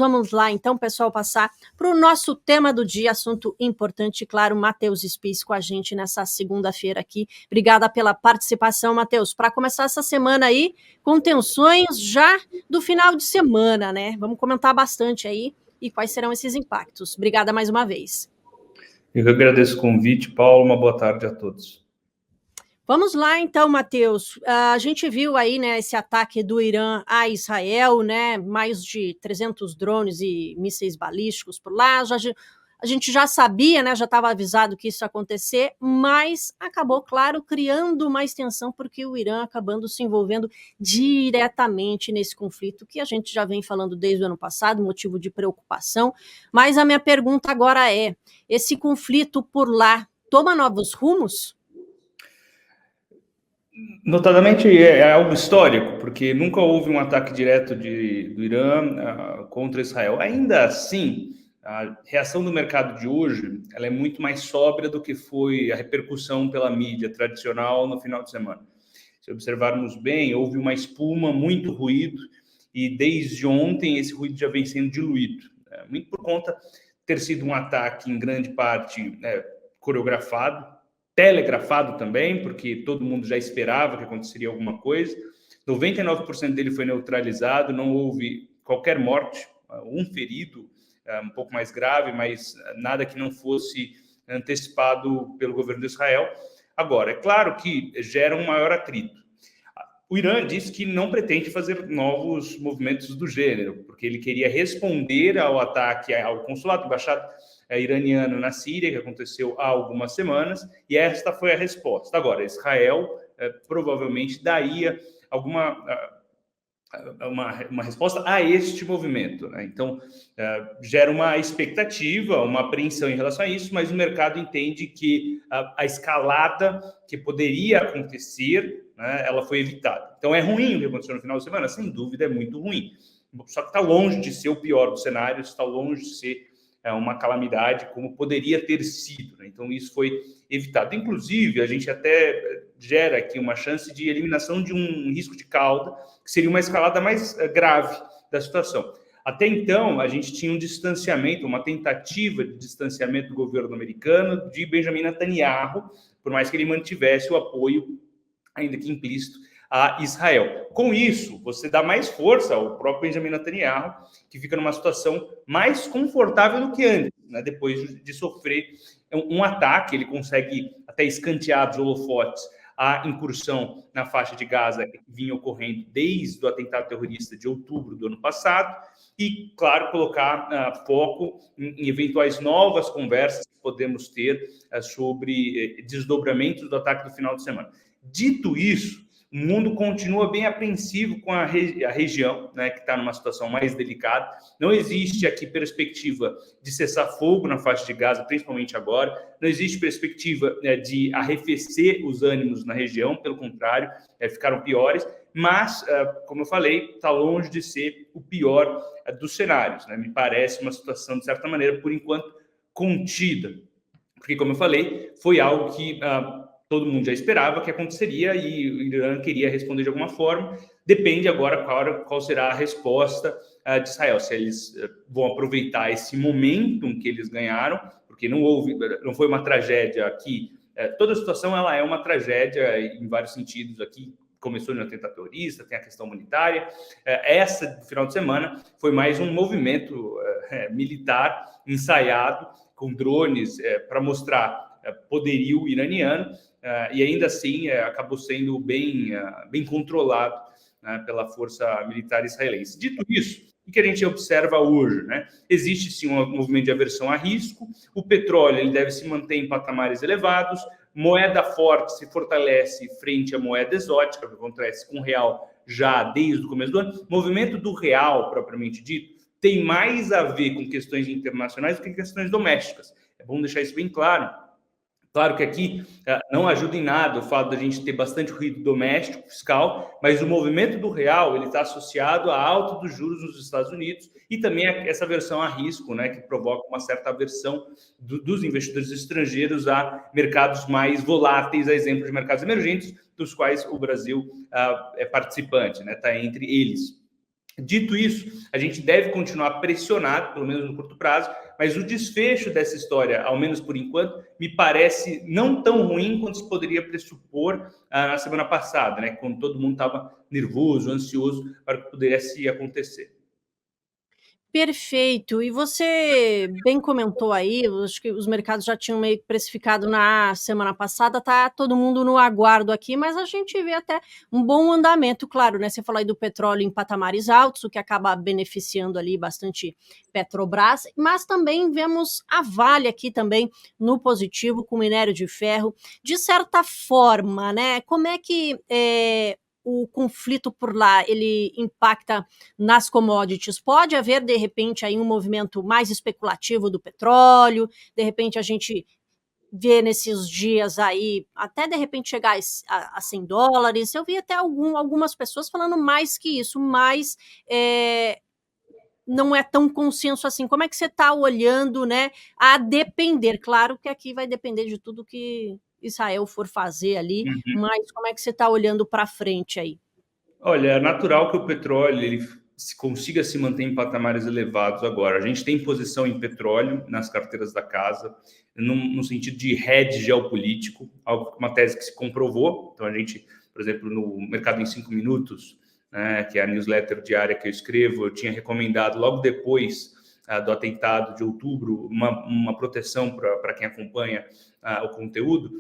Vamos lá, então, pessoal, passar para o nosso tema do dia, assunto importante, claro, Matheus Spies com a gente nessa segunda-feira aqui. Obrigada pela participação, Matheus. Para começar essa semana aí, com tensões já do final de semana, né? Vamos comentar bastante aí e quais serão esses impactos. Obrigada mais uma vez. Eu que agradeço o convite, Paulo. Uma boa tarde a todos. Vamos lá, então, Matheus. A gente viu aí, né, esse ataque do Irã a Israel, né, mais de 300 drones e mísseis balísticos por lá. A gente já sabia, né, já estava avisado que isso ia acontecer, mas acabou, claro, criando mais tensão, porque o Irã acabando se envolvendo diretamente nesse conflito, que a gente já vem falando desde o ano passado, motivo de preocupação. Mas a minha pergunta agora é: esse conflito por lá toma novos rumos? Notadamente é algo histórico, porque nunca houve um ataque direto do Irã contra Israel. Ainda assim, a reação do mercado de hoje ela é muito mais sóbria do que foi a repercussão pela mídia tradicional no final de semana. Se observarmos bem, houve uma espuma, muito ruído, e desde ontem esse ruído já vem sendo diluído. Muito por conta de ter sido um ataque, em grande parte, coreografado, telegrafado também, porque todo mundo já esperava que aconteceria alguma coisa. 99% dele foi neutralizado, não houve qualquer morte, um ferido, um pouco mais grave, mas nada que não fosse antecipado pelo governo de Israel. Agora, é claro que gera um maior atrito. O Irã disse que não pretende fazer novos movimentos do gênero, porque ele queria responder ao ataque ao consulado, embaixada iraniano na Síria, que aconteceu há algumas semanas, e esta foi a resposta. Agora, Israel provavelmente daria uma resposta a este movimento, né? Então, gera uma expectativa, uma apreensão em relação a isso, mas o mercado entende que a escalada que poderia acontecer, né, ela foi evitada. Então, é ruim o que aconteceu no final de semana? Sem dúvida, é muito ruim. Só que está longe de ser o pior dos cenários, está longe de ser uma calamidade como poderia ter sido, né? Então, isso foi evitado. Inclusive, a gente até gera aqui uma chance de eliminação de um risco de cauda, que seria uma escalada mais grave da situação. Até então, a gente tinha um distanciamento, uma tentativa de distanciamento do governo americano de Benjamin Netanyahu, por mais que ele mantivesse o apoio, ainda que implícito, a Israel. Com isso, você dá mais força ao próprio Benjamin Netanyahu, que fica numa situação mais confortável do que antes, né? Depois de sofrer um ataque, ele consegue até escantear os holofotes a incursão na faixa de Gaza que vinha ocorrendo desde o atentado terrorista de outubro do ano passado e, claro, colocar foco em eventuais novas conversas que podemos ter sobre desdobramentos do ataque do final de semana. Dito isso, o mundo continua bem apreensivo com a região, né, que está numa situação mais delicada. Não existe aqui perspectiva de cessar fogo na faixa de Gaza, principalmente agora. Não existe perspectiva de arrefecer os ânimos na região, pelo contrário, ficaram piores. Mas, como eu falei, está longe de ser o pior dos cenários, né? Me parece uma situação, de certa maneira, por enquanto, contida. Porque, como eu falei, foi algo que todo mundo já esperava que aconteceria e o Irã queria responder de alguma forma. Depende agora qual será a resposta de Israel, se eles vão aproveitar esse momentum que eles ganharam, porque não foi uma tragédia aqui. Toda a situação ela é uma tragédia em vários sentidos aqui. Começou no atentado terrorista, tem a questão humanitária. Essa, do final de semana, foi mais um movimento militar ensaiado com drones para mostrar poderio iraniano, e ainda assim acabou sendo bem controlado, né, pela força militar israelense. Dito isso, o que a gente observa hoje, né? Existe sim um movimento de aversão a risco, o petróleo ele deve se manter em patamares elevados, moeda forte se fortalece frente à moeda exótica, que acontece com o real já desde o começo do ano. O movimento do real, propriamente dito, tem mais a ver com questões internacionais do que questões domésticas. É bom deixar isso bem claro. Claro que aqui não ajuda em nada o fato da gente ter bastante ruído doméstico, fiscal, mas o movimento do real ele está associado à alta dos juros nos Estados Unidos e também a essa aversão a risco, né, que provoca uma certa aversão dos investidores estrangeiros a mercados mais voláteis, a exemplo de mercados emergentes, dos quais o Brasil é participante, né, está entre eles. Dito isso, a gente deve continuar pressionado, pelo menos no curto prazo, mas o desfecho dessa história, ao menos por enquanto, me parece não tão ruim quanto se poderia pressupor na semana passada, né, quando todo mundo estava nervoso, ansioso para o que pudesse acontecer. Perfeito. E você bem comentou aí, eu acho que os mercados já tinham meio que precificado na semana passada, tá todo mundo no aguardo aqui, mas a gente vê até um bom andamento, claro, né? Você falou aí do petróleo em patamares altos, o que acaba beneficiando ali bastante Petrobras, mas também vemos a Vale aqui também no positivo com minério de ferro. De certa forma, né? Como é que o conflito por lá ele impacta nas commodities? Pode haver, de repente, aí um movimento mais especulativo do petróleo, de repente a gente vê nesses dias aí, até de repente chegar a $100. Eu vi até algumas pessoas falando mais que isso, mas não é tão consenso assim. Como é que você está olhando, né? A depender, claro que aqui vai depender de tudo que Israel for fazer ali, mas como é que você está olhando para frente aí? Olha, é natural que o petróleo consiga se manter em patamares elevados agora. A gente tem posição em petróleo nas carteiras da casa, no sentido de hedge geopolítico, uma tese que se comprovou. Então, a gente, por exemplo, no Mercado em 5 Minutos, né, que é a newsletter diária que eu escrevo, eu tinha recomendado logo depois do atentado de outubro uma proteção para quem acompanha o conteúdo,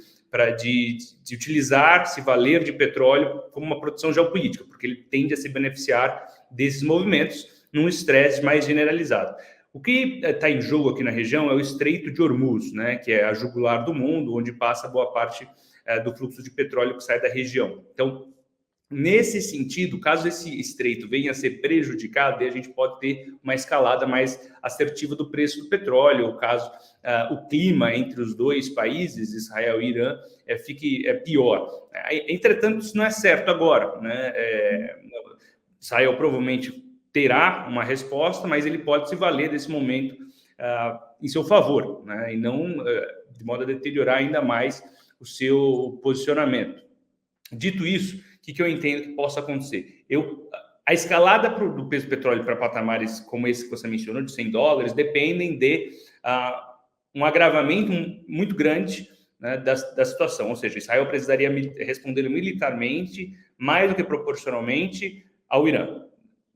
de utilizar, se valer de petróleo como uma proteção geopolítica, porque ele tende a se beneficiar desses movimentos num estresse mais generalizado. O que está em jogo aqui na região é o Estreito de Hormuz, né, que é a jugular do mundo, onde passa boa parte do fluxo de petróleo que sai da região. Então, nesse sentido, caso esse estreito venha a ser prejudicado, a gente pode ter uma escalada mais assertiva do preço do petróleo, ou caso o clima entre os dois países, Israel e Irã, fique pior. Entretanto, isso não é certo agora, né? Israel provavelmente terá uma resposta, mas ele pode se valer desse momento em seu favor, né? E não de modo a deteriorar ainda mais o seu posicionamento. Dito isso, o que eu entendo que possa acontecer? A escalada do preço do petróleo para patamares como esse que você mencionou, de $100, dependem de um agravamento muito grande, né, da situação. Ou seja, Israel precisaria responder militarmente, mais do que proporcionalmente, ao Irã.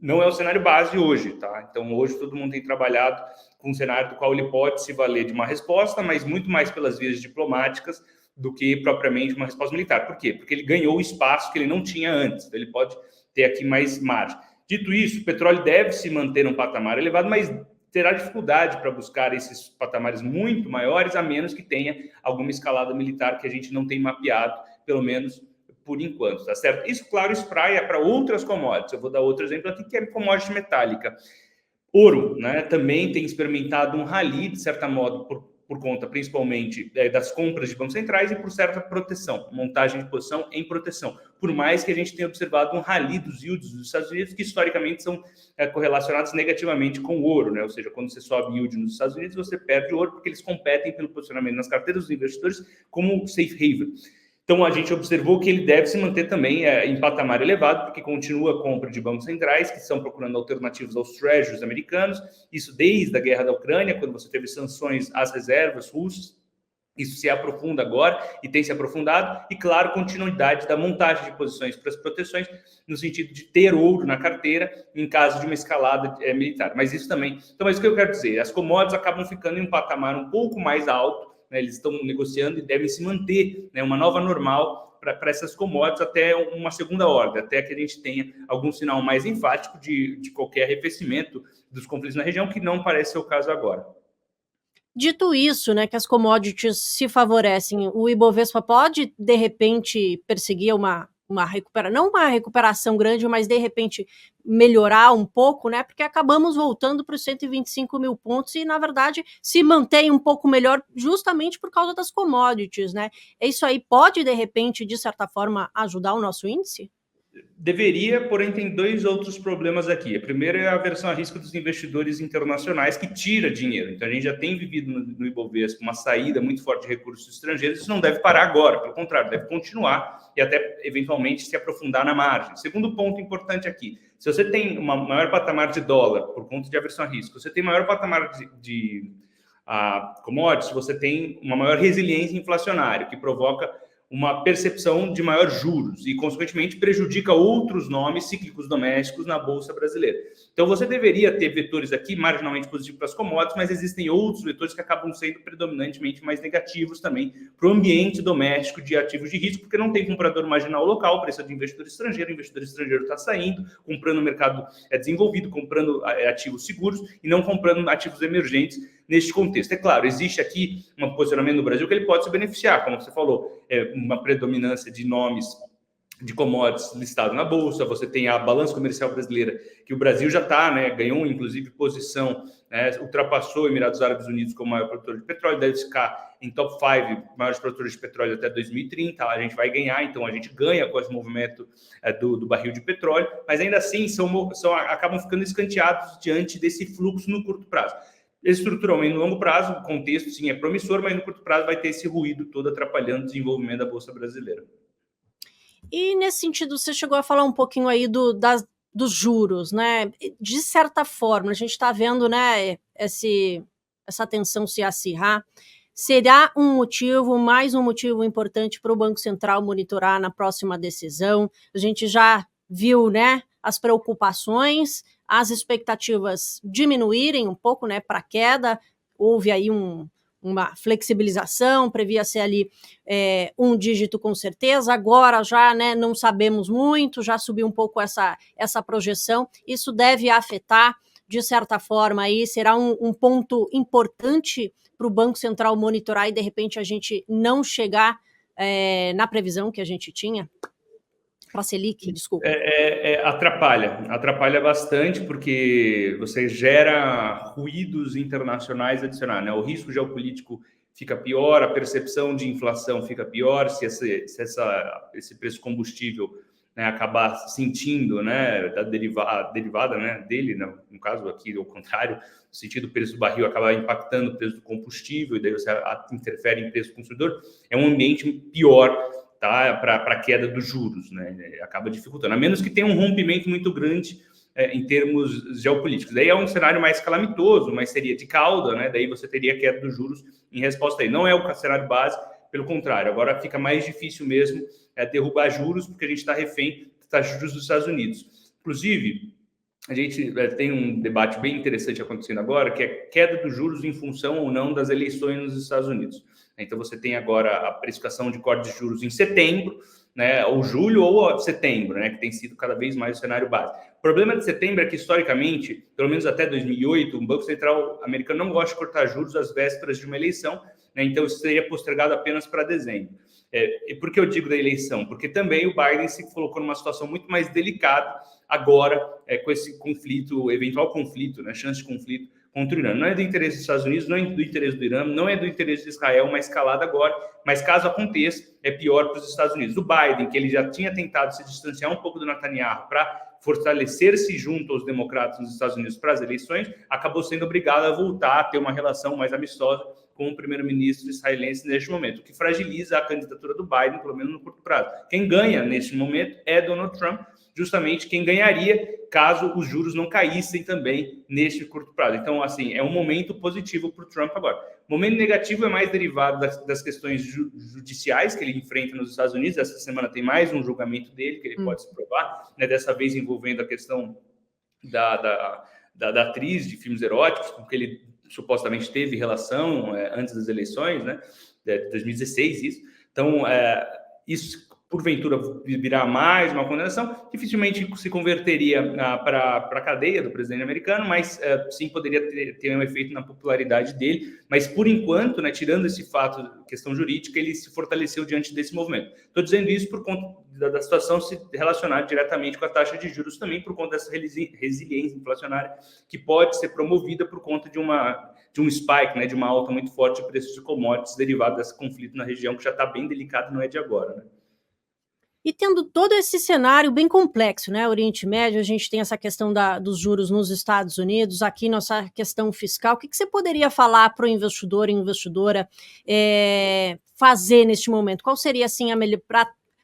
Não é o cenário base hoje, tá? Então, hoje todo mundo tem trabalhado com um cenário do qual ele pode se valer de uma resposta, mas muito mais pelas vias diplomáticas do que propriamente uma resposta militar. Por quê? Porque ele ganhou o espaço que ele não tinha antes. Então, ele pode ter aqui mais margem. Dito isso, o petróleo deve se manter num patamar elevado, mas terá dificuldade para buscar esses patamares muito maiores, a menos que tenha alguma escalada militar que a gente não tem mapeado, pelo menos por enquanto, tá certo? Isso, claro, espraia para outras commodities. Eu vou dar outro exemplo aqui, que é commodity metálica. Ouro, né, também tem experimentado um rally, de certa modo, por conta principalmente das compras de bancos centrais e por certa proteção, montagem de posição em proteção. Por mais que a gente tenha observado um rally dos yields dos Estados Unidos, que historicamente são correlacionados negativamente com o ouro, né? Ou seja, quando você sobe yield nos Estados Unidos, você perde ouro, porque eles competem pelo posicionamento nas carteiras dos investidores como safe haven. Então, a gente observou que ele deve se manter também em patamar elevado, porque continua a compra de bancos centrais, que estão procurando alternativas aos treasuries americanos, isso desde a guerra da Ucrânia, quando você teve sanções às reservas russas. Isso se aprofunda agora e tem se aprofundado, e claro, continuidade da montagem de posições para as proteções, no sentido de ter ouro na carteira em caso de uma escalada militar. Mas isso também... Então, é isso que eu quero dizer. As commodities acabam ficando em um patamar um pouco mais alto, né? Eles estão negociando e devem se manter, né, uma nova normal para essas commodities até uma segunda ordem, até que a gente tenha algum sinal mais enfático de qualquer arrefecimento dos conflitos na região, que não parece ser o caso agora. Dito isso, né, que as commodities se favorecem, o Ibovespa pode, de repente, perseguir não uma recuperação grande, mas de repente melhorar um pouco, né? Porque acabamos voltando para os 125 mil pontos e, na verdade, se mantém um pouco melhor justamente por causa das commodities, né? Isso aí pode, de repente, de certa forma, ajudar o nosso índice? Deveria, porém tem dois outros problemas aqui. A primeira é a aversão a risco dos investidores internacionais, que tira dinheiro. Então, a gente já tem vivido no Ibovespa uma saída muito forte de recursos estrangeiros. Isso não deve parar agora, pelo contrário, deve continuar e até, eventualmente, se aprofundar na margem. Segundo ponto importante aqui, se você tem uma maior patamar de dólar por conta de aversão a risco, você tem maior patamar de commodities, você tem uma maior resiliência inflacionária, que provoca uma percepção de maior juros e, consequentemente, prejudica outros nomes cíclicos domésticos na Bolsa Brasileira. Então, você deveria ter vetores aqui marginalmente positivos para as commodities, mas existem outros vetores que acabam sendo predominantemente mais negativos também para o ambiente doméstico de ativos de risco, porque não tem comprador marginal local, precisa de investidor estrangeiro, o investidor estrangeiro está saindo, comprando no mercado desenvolvido, comprando ativos seguros e não comprando ativos emergentes neste contexto. É claro, existe aqui um posicionamento no Brasil que ele pode se beneficiar, como você falou, uma predominância de nomes de commodities listados na Bolsa, você tem a balança comercial brasileira, que o Brasil já está, né, ganhou inclusive posição, né, ultrapassou Emirados Árabes Unidos como maior produtor de petróleo, deve ficar em top 5 maiores produtores de petróleo até 2030, a gente vai ganhar, então a gente ganha com esse movimento do barril de petróleo, mas ainda assim acabam ficando escanteados diante desse fluxo no curto prazo. Estruturalmente, no longo prazo, o contexto, sim, é promissor, mas no curto prazo vai ter esse ruído todo atrapalhando o desenvolvimento da Bolsa Brasileira. E, nesse sentido, você chegou a falar um pouquinho aí dos juros, né? De certa forma, a gente está vendo, né, essa tensão se acirrar. Será mais um motivo importante para o Banco Central monitorar na próxima decisão? A gente já viu, né, as preocupações, as expectativas diminuírem um pouco, né, para queda. Houve aí uma flexibilização, previa-se ali um dígito com certeza, agora já, né, não sabemos muito, já subiu um pouco essa projeção. Isso deve afetar, de certa forma, aí será um ponto importante para o Banco Central monitorar e, de repente, a gente não chegar na previsão que a gente tinha? Para a Selic, desculpa. Atrapalha bastante, porque você gera ruídos internacionais adicionais, né? O risco geopolítico fica pior, a percepção de inflação fica pior, se esse preço combustível, né, acabar sentindo, né, da derivada, né, dele, no caso aqui, ao contrário, no sentido do preço do barril acabar impactando o preço do combustível, e daí você interfere em preço do consumidor, é um ambiente pior, tá, para a queda dos juros, né? Acaba dificultando, a menos que tenha um rompimento muito grande em termos geopolíticos. Daí é um cenário mais calamitoso, mas seria de cauda, né? Daí você teria a queda dos juros em resposta aí. Não é o cenário base, pelo contrário, agora fica mais difícil mesmo derrubar juros, porque a gente está refém da taxa de juros dos Estados Unidos. Inclusive, a gente tem um debate bem interessante acontecendo agora, que é a queda dos juros em função ou não das eleições nos Estados Unidos. Então, você tem agora a precificação de corte de juros em setembro, né, ou julho ou setembro, né, que tem sido cada vez mais o cenário base. O problema de setembro é que, historicamente, pelo menos até 2008, o Banco Central americano não gosta de cortar juros às vésperas de uma eleição, né, então isso seria postergado apenas para dezembro. E por que eu digo da eleição? Porque também o Biden se colocou numa situação muito mais delicada agora, com esse conflito, eventual conflito, né, chance de conflito contra o Irã. Não é do interesse dos Estados Unidos, não é do interesse do Irã, não é do interesse de Israel uma escalada agora, mas caso aconteça, é pior para os Estados Unidos. O Biden, que ele já tinha tentado se distanciar um pouco do Netanyahu para fortalecer-se junto aos democratas nos Estados Unidos para as eleições, acabou sendo obrigado a voltar a ter uma relação mais amistosa com o primeiro-ministro israelense neste momento, o que fragiliza a candidatura do Biden, pelo menos no curto prazo. Quem ganha neste momento é Donald Trump, justamente quem ganharia caso os juros não caíssem também neste curto prazo. Então, assim, é um momento positivo para o Trump agora. O momento negativo é mais derivado das questões judiciais que ele enfrenta nos Estados Unidos. Essa semana tem mais um julgamento dele, que ele pode se provar, né, dessa vez envolvendo a questão da atriz de filmes eróticos, com que ele supostamente teve relação antes das eleições, né, de 2016, isso. Então, isso porventura virá mais uma condenação, dificilmente se converteria para a cadeia do presidente americano, mas sim poderia ter um efeito na popularidade dele, mas por enquanto, né, tirando esse fato, questão jurídica, ele se fortaleceu diante desse movimento. Estou dizendo isso por conta da situação se relacionar diretamente com a taxa de juros também, por conta dessa resiliência inflacionária que pode ser promovida por conta de um spike, né, de uma alta muito forte de preços de commodities derivado desse conflito na região, que já está bem delicado, não é de agora, né? E tendo todo esse cenário bem complexo, né, Oriente Médio, a gente tem essa questão dos juros nos Estados Unidos, aqui nossa questão fiscal, o que você poderia falar para o investidor e investidora fazer neste momento? Qual seria, assim, a melhor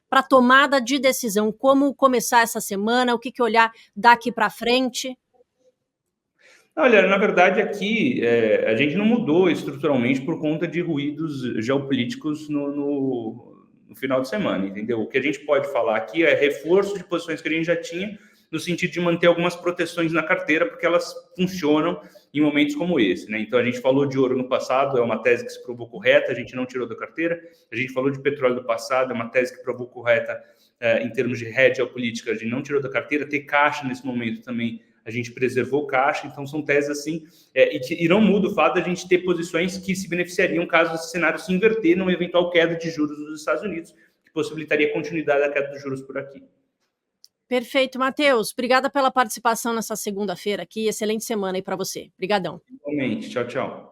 para tomada de decisão? Como começar essa semana? O que olhar daqui para frente? Olha, na verdade, aqui a gente não mudou estruturalmente por conta de ruídos geopolíticos no final de semana, entendeu? O que a gente pode falar aqui é reforço de posições que a gente já tinha, no sentido de manter algumas proteções na carteira, porque elas funcionam em momentos como esse, né? Então, a gente falou de ouro no passado, é uma tese que se provou correta, a gente não tirou da carteira. A gente falou de petróleo no passado, é uma tese que provou correta em termos de hedge geopolítica, a gente não tirou da carteira. Ter caixa nesse momento também, a gente preservou caixa. Então, são teses assim, e não muda o fato de a gente ter posições que se beneficiariam caso esse cenário se inverter numa eventual queda de juros nos Estados Unidos, que possibilitaria a continuidade da queda dos juros por aqui. Perfeito, Matheus. Obrigada pela participação nessa segunda-feira aqui. Excelente semana aí para você. Obrigadão. Igualmente. Tchau, tchau.